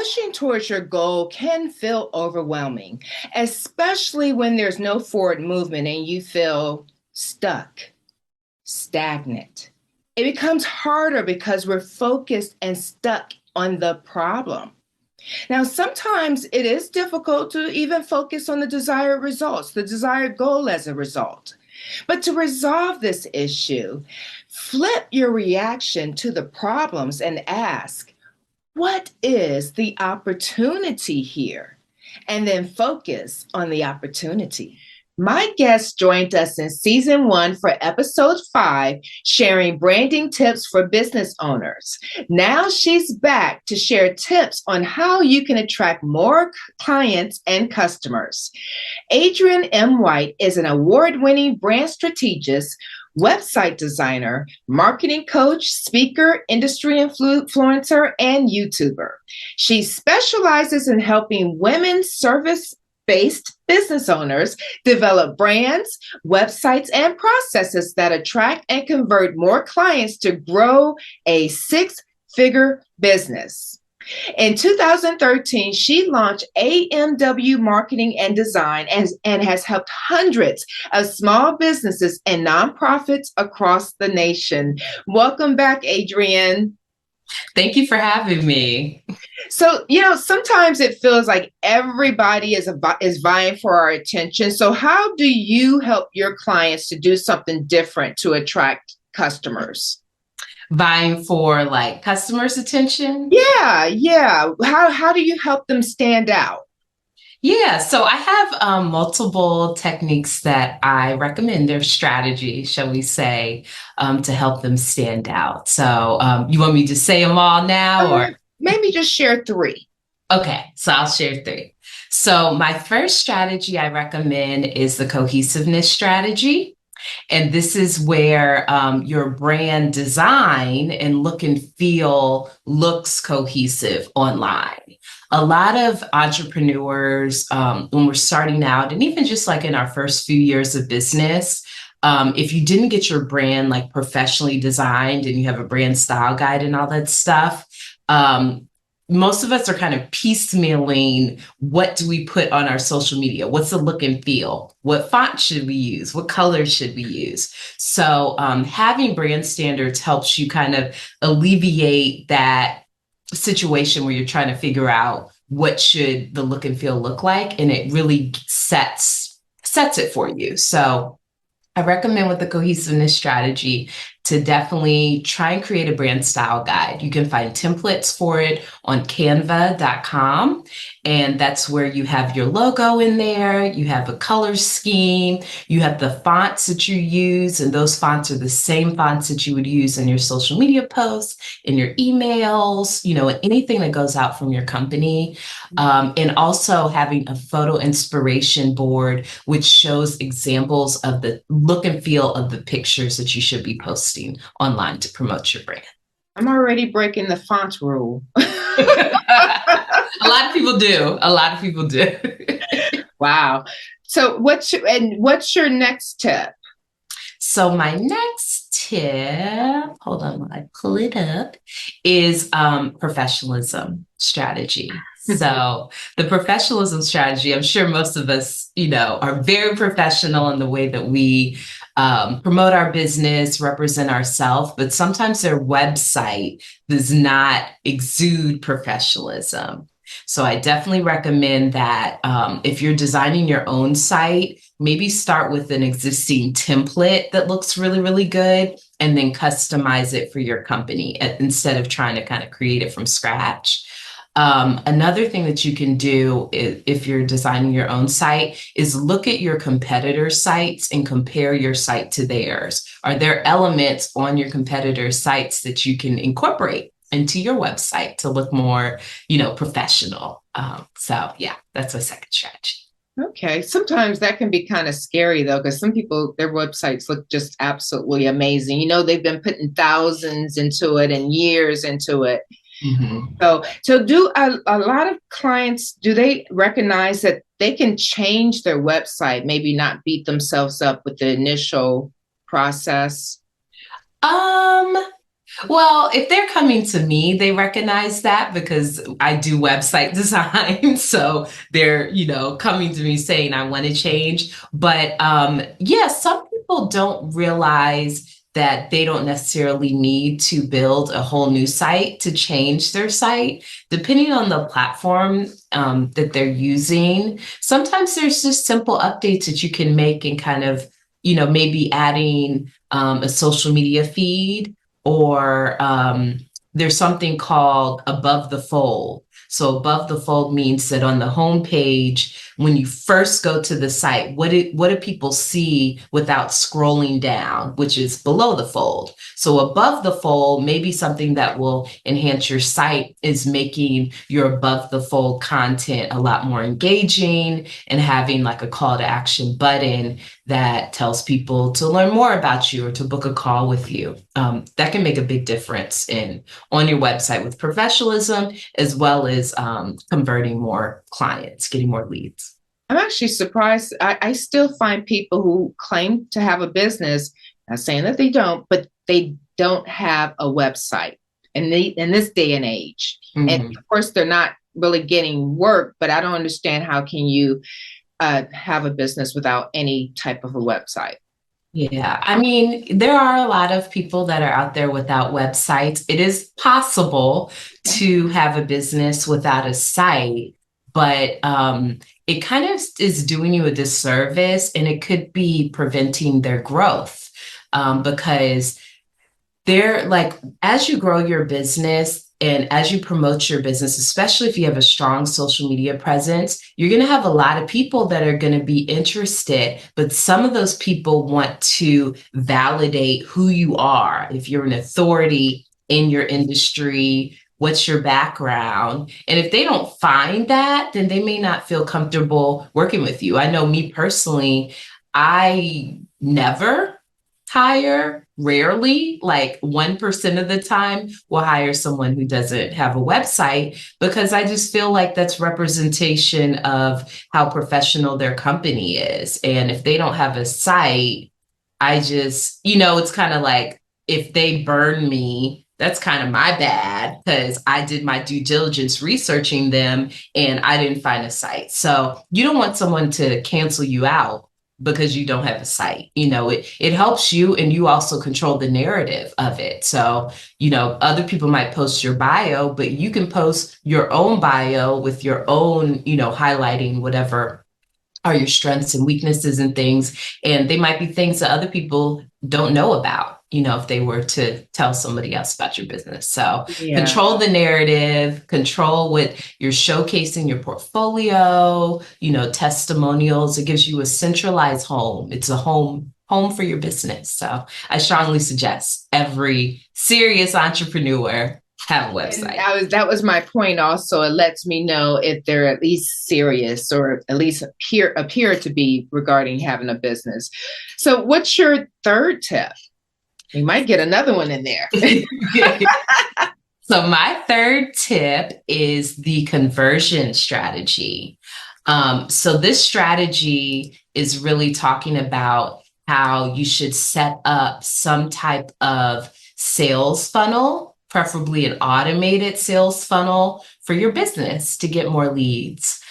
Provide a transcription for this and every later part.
pushing towards your goal can feel overwhelming, especially when there's no forward movement and you feel stuck, stagnant. It becomes harder because we're focused and stuck on the problem. Now, sometimes it is difficult to even focus on the desired results, the desired goal as a result. But to resolve this issue, flip your reaction to the problems and ask, what is the opportunity here? And then focus on the opportunity. My guest joined us in season 1 for episode 5, sharing branding tips for business owners. Now she's back to share tips on how you can attract more clients and customers. Adrian M. White is an award-winning brand strategist, website designer, marketing coach, speaker, industry influencer, and YouTuber. She specializes in helping women service-based business owners develop brands, websites, and processes that attract and convert more clients to grow a 6-figure business. In 2013, she launched AMW Marketing and Design and has helped hundreds of small businesses and nonprofits across the nation. Welcome back, Adrian. Thank you for having me. So, sometimes it feels like everybody is vying for our attention. So how do you help your clients to do something different to attract customers? Vying for like customers' attention? Yeah. How do you help them stand out? Yeah, so I have multiple techniques that I recommend, their strategy, shall we say, to help them stand out. So you want me to say them all now or? Maybe just share 3. Okay, so I'll share 3. So my first strategy I recommend is the cohesiveness strategy. And this is where your brand design and look and feel looks cohesive online. A lot of entrepreneurs, when we're starting out, and even just like in our first few years of business, if you didn't get your brand like professionally designed and you have a brand style guide and all that stuff, most of us are kind of piecemealing, what do we put on our social media? What's the look and feel? What font should we use? What colors should we use? So having brand standards helps you kind of alleviate that situation where you're trying to figure out what should the look and feel look like, and it really sets it for you. So I recommend with the cohesiveness strategy to definitely try and create a brand style guide. You can find templates for it on canva.com. And that's where you have your logo in there. You have a color scheme. You have the fonts that you use. And those fonts are the same fonts that you would use in your social media posts, in your emails, anything that goes out from your company. And also having a photo inspiration board, which shows examples of the look and feel of the pictures that you should be posting online to promote your brand. I'm already breaking the font rule. A lot of people do. Wow. So what's your next tip? So my next tip, hold on while I pull it up, is professionalism strategy. So the professionalism strategy, I'm sure most of us, are very professional in the way that we promote our business, represent ourselves, but sometimes their website does not exude professionalism. So I definitely recommend that if you're designing your own site, maybe start with an existing template that looks really, really good, and then customize it for your company instead of trying to kind of create it from scratch. Another thing that you can do if you're designing your own site is look at your competitors' sites and compare your site to theirs. Are there elements on your competitors' sites that you can incorporate into your website to look more, professional? So yeah, that's a second strategy. Okay. Sometimes that can be kind of scary though, because some people, their websites look just absolutely amazing. They've been putting thousands into it and years into it. Mm-hmm. So do a lot of clients, do they recognize that they can change their website, maybe not beat themselves up with the initial process? Well, if they're coming to me, they recognize that because I do website design. So they're, coming to me saying, I want to change. But yeah, some people don't realize that they don't necessarily need to build a whole new site to change their site, depending on the platform that they're using. Sometimes there's just simple updates that you can make and kind of, maybe adding a social media feed, or there's something called above the fold. So above the fold means that on the home page, when you first go to the site, what do people see without scrolling down, which is below the fold? So above the fold, maybe something that will enhance your site is making your above the fold content a lot more engaging and having like a call to action button that tells people to learn more about you or to book a call with you. That can make a big difference on your website with professionalism, as well as converting more clients, getting more leads. I'm actually surprised. I still find people who claim to have a business, not saying that they don't, but they don't have a website in this day and age. Mm-hmm. And of course, they're not really getting work, but I don't understand how can you have a business without any type of a website. Yeah, I mean, there are a lot of people that are out there without websites. It is possible to have a business without a site, but it kind of is doing you a disservice, and it could be preventing their growth because they're like, as you grow your business and as you promote your business, especially if you have a strong social media presence, you're going to have a lot of people that are going to be interested, but some of those people want to validate who you are. If you're an authority in your industry, what's your background? And if they don't find that, then they may not feel comfortable working with you. I know me personally, I never rarely, like 1% of the time, will hire someone who doesn't have a website, because I just feel like that's representation of how professional their company is. And if they don't have a site, I just, it's kind of like, if they burn me, that's kind of my bad, because I did my due diligence researching them and I didn't find a site. So you don't want someone to cancel you out because you don't have a site. It helps you, and you also control the narrative of it. So, other people might post your bio, but you can post your own bio with your own, highlighting whatever are your strengths and weaknesses and things. And they might be things that other people don't know about, if they were to tell somebody else about your business. So Control the narrative, control what you're showcasing, your portfolio, testimonials. It gives you a centralized home. It's a home for your business. So I strongly suggest every serious entrepreneur have a website. That was my point also. It lets me know if they're at least serious, or at least appear to be, regarding having a business. So what's your third tip? We might get another one in there. So my third tip is the conversion strategy. So this strategy is really talking about how you should set up some type of sales funnel, preferably an automated sales funnel for your business to get more leads.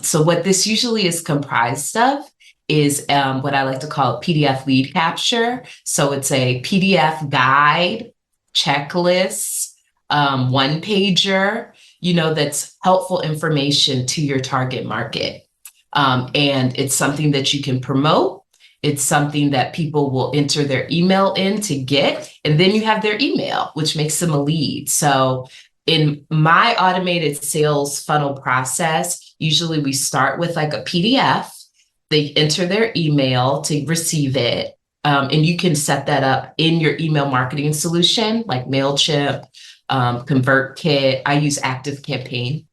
So what this usually is comprised of is what I like to call PDF lead capture. So it's a PDF guide, checklist, one pager, that's helpful information to your target market. And it's something that you can promote. It's something that people will enter their email in to get, and then you have their email, which makes them a lead. So in my automated sales funnel process, usually we start with like a PDF. They enter their email to receive it. And you can set that up in your email marketing solution, like MailChimp, ConvertKit. I use ActiveCampaign.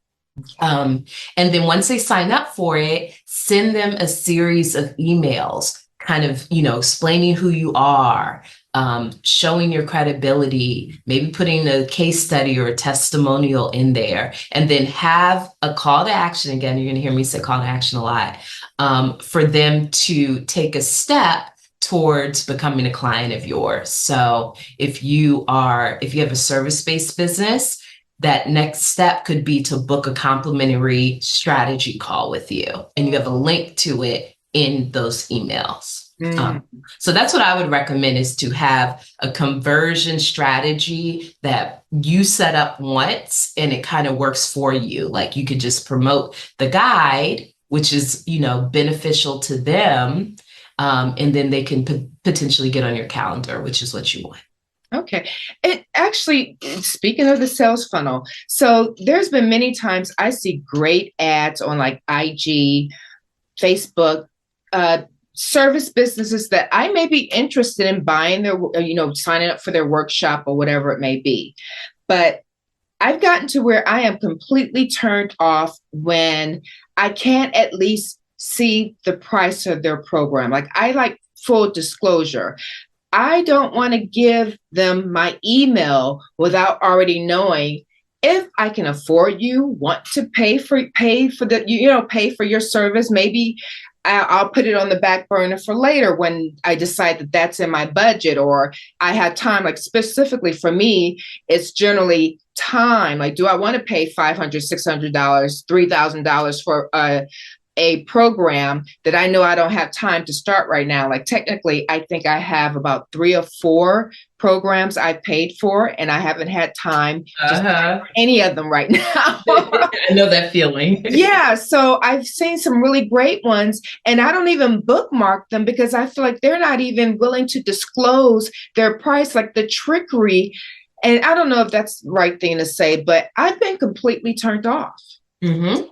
And then once they sign up for it, send them a series of emails, kind of, explaining who you are, showing your credibility, maybe putting a case study or a testimonial in there, and then have a call to action. Again, you're going to hear me say call to action a lot, for them to take a step towards becoming a client of yours. So if you have a service-based business, that next step could be to book a complimentary strategy call with you. And you have a link to it in those emails. So that's what I would recommend, is to have a conversion strategy that you set up once and it kind of works for you. Like you could just promote the guide, which is, beneficial to them. And then they can potentially get on your calendar, which is what you want. Okay. It actually, speaking of the sales funnel, so there's been many times I see great ads on like IG, Facebook, service businesses that I may be interested in buying their, signing up for their workshop or whatever it may be. But I've gotten to where I am completely turned off when I can't at least see the price of their program. Like, I like full disclosure. I don't want to give them my email without already knowing if I can afford you, want to pay for your service. Maybe I'll put it on the back burner for later when I decide that that's in my budget, or I have time. Like, specifically for me, it's generally time. Like, do I want to pay $500, $600, $3,000 for a program that I know I don't have time to start right now? Like, technically, I think I have about 3 or 4 programs I paid for, and I haven't had time to start any of them right now. I know that feeling. Yeah. So I've seen some really great ones, and I don't even bookmark them because I feel like they're not even willing to disclose their price, like the trickery. And I don't know if that's the right thing to say, but I've been completely turned off. Mm-hmm.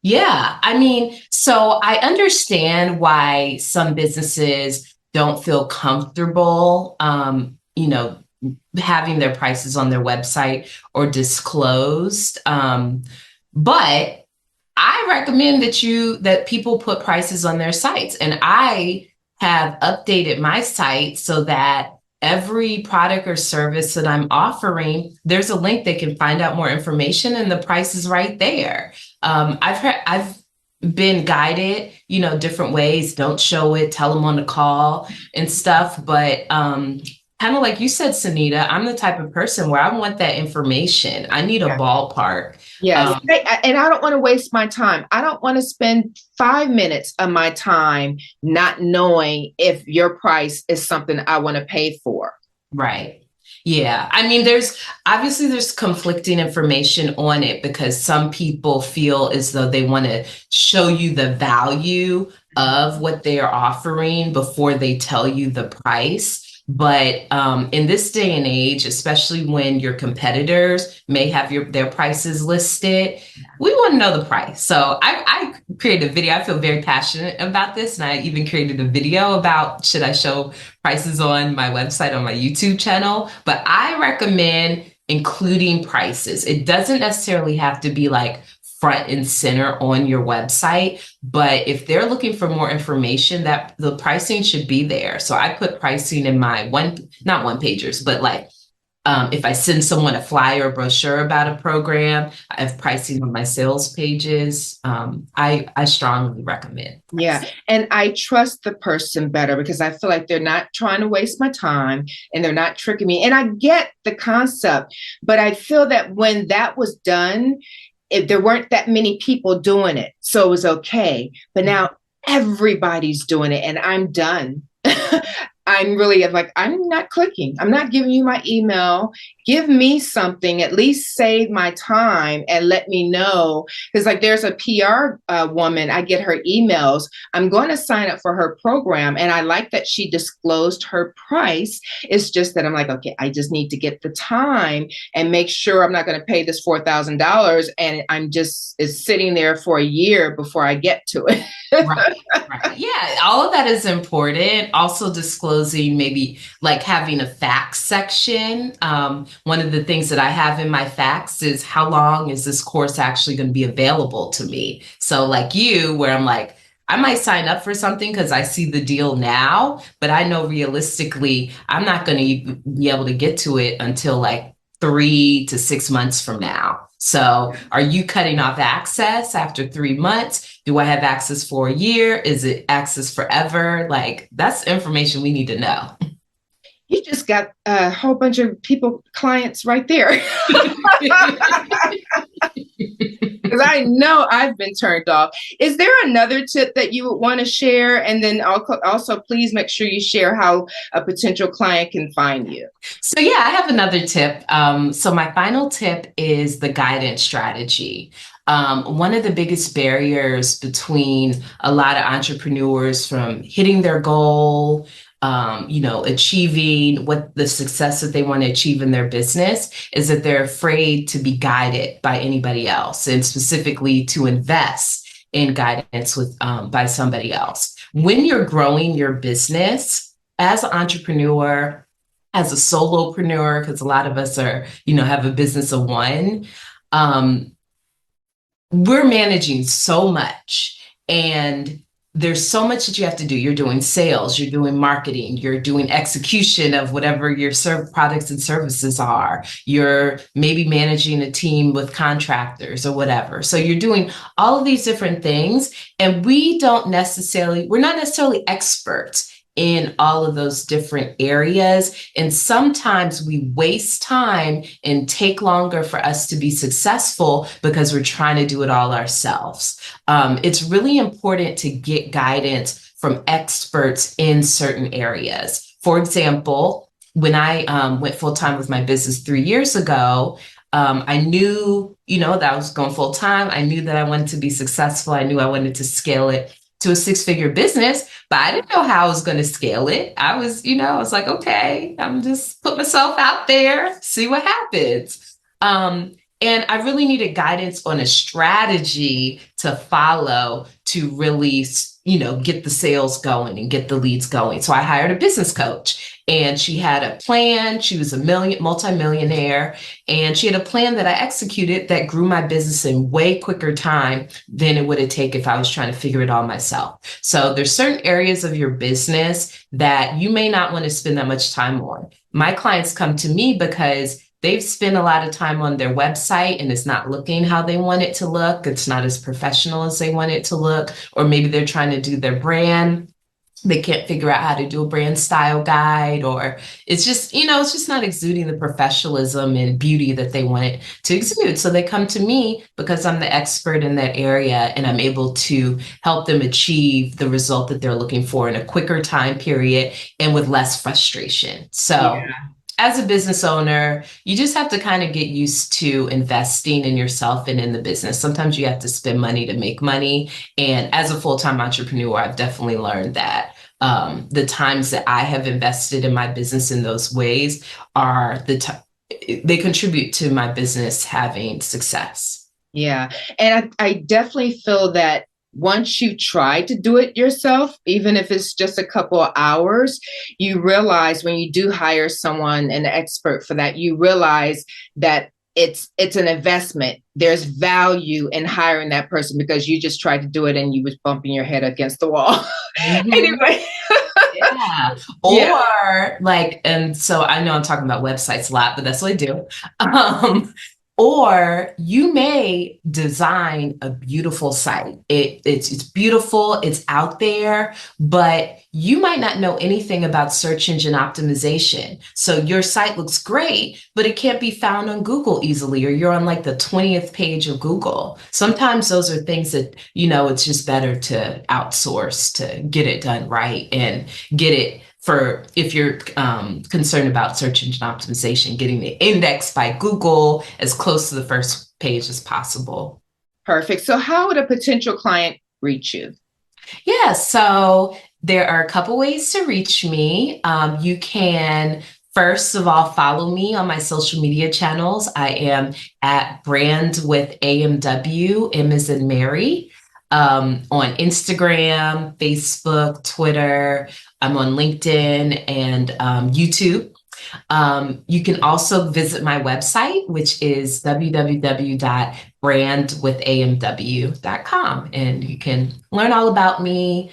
Yeah. I mean, so I understand why some businesses don't feel comfortable, having their prices on their website or disclosed. But I recommend that people put prices on their sites. And I have updated my site so that every product or service that I'm offering, there's a link they can find out more information, and the price is right there. I've been guided, different ways. Don't show it, tell them on the call and stuff. But kind of like you said, Sunita, I'm the type of person where I want that information. I need a ballpark. Yes. And I don't want to waste my time. I don't want to spend 5 minutes of my time not knowing if your price is something I want to pay for. Right. Yeah. I mean, there's conflicting information on it, because some people feel as though they want to show you the value of what they are offering before they tell you the price. But in this day and age, especially when your competitors may have their prices listed, we want to know the price. So I created a video. I feel very passionate about this. And I even created a video about, should I show prices on my website, on my YouTube channel? But I recommend including prices. It doesn't necessarily have to be like front and center on your website, but if they're looking for more information, that the pricing should be there. So I put pricing in my not one pagers, but like if I send someone a flyer or brochure about a program, I have pricing on my sales pages. I strongly recommend pricing. Yeah. And I trust the person better because I feel like they're not trying to waste my time and they're not tricking me. And I get the concept, but I feel that when that was done, there weren't that many people doing it, so it was okay. But now everybody's doing it, and I'm done. I'm really like, I'm not clicking. I'm not giving you my email. Give me something, at least save my time and let me know. Because like there's a PR woman, I get her emails. I'm going to sign up for her program. And I like that she disclosed her price. It's just that I'm like, okay, I just need to get the time and make sure I'm not going to pay this $4,000. And it's sitting there for a year before I get to it. Right. Yeah, all of that is important. Also disclosing, maybe like having a facts section. One of the things that I have in my facts is, how long is this course actually going to be available to me? So like you, where I'm like, I might sign up for something because I see the deal now, but I know realistically, I'm not going to be able to get to it until like 3 to 6 months from now. So are you cutting off access after 3 months? Do I have access for a year? Is it access forever? Like, that's information we need to know. You just got a whole bunch of clients right there. Because I know I've been turned off. Is there another tip that you would want to share? And then also, please make sure you share how a potential client can find you. So yeah, I have another tip. So my final tip is the guidance strategy. One of the biggest barriers between a lot of entrepreneurs from hitting their goal, achieving what the success that they want to achieve in their business is that they're afraid to be guided by anybody else, and specifically to invest in guidance with by somebody else. When you're growing your business as an entrepreneur, as a solopreneur, because a lot of us are, have a business of one, we're managing so much, and there's so much that you have to do. You're doing sales, you're doing marketing, you're doing execution of whatever your products and services are. You're maybe managing a team with contractors or whatever. So you're doing all of these different things, and we're not necessarily experts in all of those different areas. And sometimes we waste time and take longer for us to be successful because we're trying to do it all ourselves. It's really important to get guidance from experts in certain areas. For example, when I went full-time with my business 3 years ago, I knew, that I was going full-time. I knew that I wanted to be successful. I knew I wanted to scale it to a 6-figure business, but I didn't know how I was going to scale it. I was like, okay, I'm just put myself out there, see what happens. And I really needed guidance on a strategy to follow to really, get the sales going and get the leads going. So I hired a business coach, and she had a plan. She was a multimillionaire, and she had a plan that I executed that grew my business in way quicker time than it would have taken if I was trying to figure it all myself. So there's certain areas of your business that you may not want to spend that much time on. My clients come to me because they've spent a lot of time on their website and it's not looking how they want it to look. It's not as professional as they want it to look, or maybe they're trying to do their brand. They can't figure out how to do a brand style guide, or it's just not exuding the professionalism and beauty that they want it to exude. So they come to me because I'm the expert in that area, and I'm able to help them achieve the result that they're looking for in a quicker time period and with less frustration. So as a business owner, you just have to kind of get used to investing in yourself and in the business. Sometimes you have to spend money to make money. And as a full-time entrepreneur, I've definitely learned that the times that I have invested in my business in those ways are they contribute to my business having success. Yeah. And I definitely feel that once you try to do it yourself, even if it's just a couple of hours, you realize when you do hire someone, an expert for that, you realize that it's an investment. There's value in hiring that person because you just tried to do it and you was bumping your head against the wall. Mm-hmm. Anyway. Yeah. Or and so I know I'm talking about websites a lot, but that's what I do. Or you may design a beautiful site. It's beautiful, it's out there, but you might not know anything about search engine optimization. So your site looks great, but it can't be found on Google easily, or you're on the 20th page of Google. Sometimes those are things that, it's just better to outsource to get it done right and get it for if you're concerned about search engine optimization, getting the index by Google as close to the first page as possible. Perfect. So how would a potential client reach you? Yeah, so there are a couple ways to reach me. You can, first of all, follow me on my social media channels. I am at Brand with AMW, M as in Mary. On Instagram, Facebook, Twitter. I'm on LinkedIn and YouTube. You can also visit my website, which is www.brandwithamw.com. And you can learn all about me,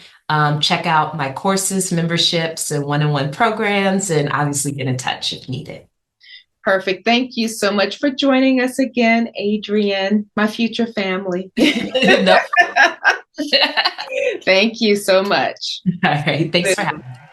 check out my courses, memberships, and one-on-one programs, and obviously get in touch if needed. Perfect. Thank you so much for joining us again, Adrian, my future family. No. Thank you so much. All right. Thanks for having me.